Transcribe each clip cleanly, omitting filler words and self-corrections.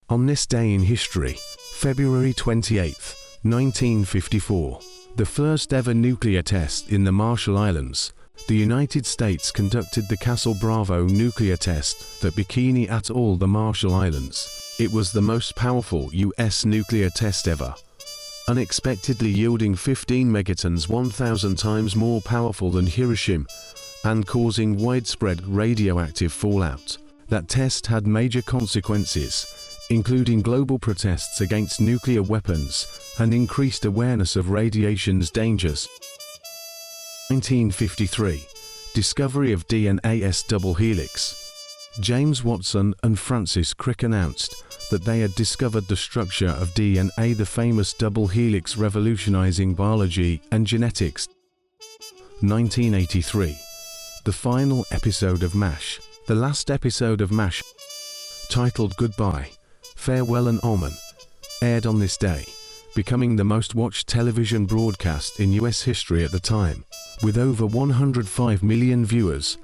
On this day in history, February 28, 1954, the first ever nuclear test in the Marshall Islands, the United States conducted the Castle Bravo nuclear test at Bikini Atoll, the Marshall Islands. It was the most powerful U.S. nuclear test ever, unexpectedly yielding 15 megatons, 1,000 times more powerful than Hiroshima, and causing widespread radioactive fallout. That test had major consequences, including global protests against nuclear weapons and increased awareness of radiation's dangers. 1953, discovery of DNA's double helix. James Watson and Francis Crick announced that they had discovered the structure of DNA, the famous double helix, revolutionizing biology and genetics. 1983, the final episode of MASH. The last episode of MASH, titled Goodbye, Farewell and Omen, aired on this day, becoming the most watched television broadcast in US history at the time, with over 105 million viewers.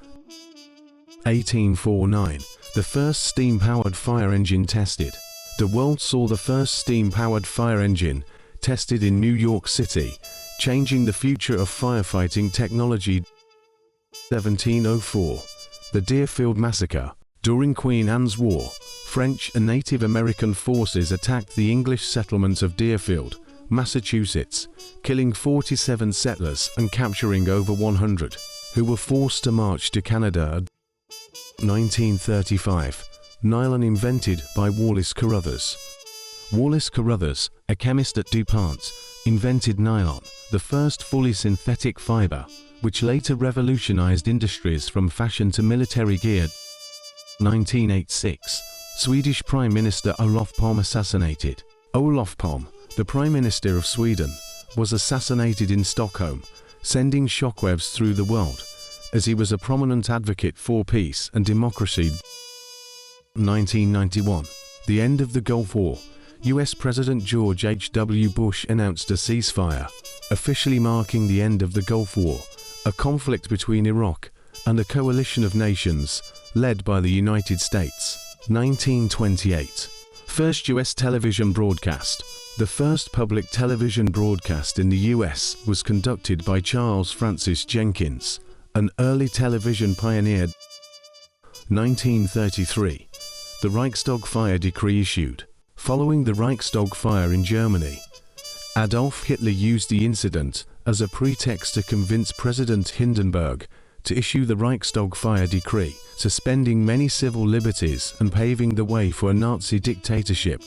1849, the first steam-powered fire engine tested. The world saw the first steam-powered fire engine tested in New York City, changing the future of firefighting technology. 1704, the Deerfield Massacre. During Queen Anne's War, French and Native American forces attacked the English settlement of Deerfield, Massachusetts, killing 47 settlers and capturing over 100, who were forced to march to Canada. 1935, nylon invented by Wallace Carruthers. Wallace Carruthers, a chemist at DuPont, invented nylon, the first fully synthetic fiber, which later revolutionized industries from fashion to military gear. 1986, Swedish Prime Minister Olof Palme assassinated. Olof Palme, the Prime Minister of Sweden, was assassinated in Stockholm, sending shockwaves through the world, as he was a prominent advocate for peace and democracy. 1991, the end of the Gulf War. US President George H.W. Bush announced a ceasefire, officially marking the end of the Gulf War, a conflict between Iraq and a coalition of nations led by the United States. 1928, first US television broadcast. The first public television broadcast in the US was conducted by Charles Francis Jenkins, an early television pioneer. 1933, the Reichstag fire decree issued. Following the Reichstag fire in Germany, Adolf Hitler used the incident as a pretext to convince President Hindenburg to issue the Reichstag fire decree, suspending many civil liberties and paving the way for a Nazi dictatorship.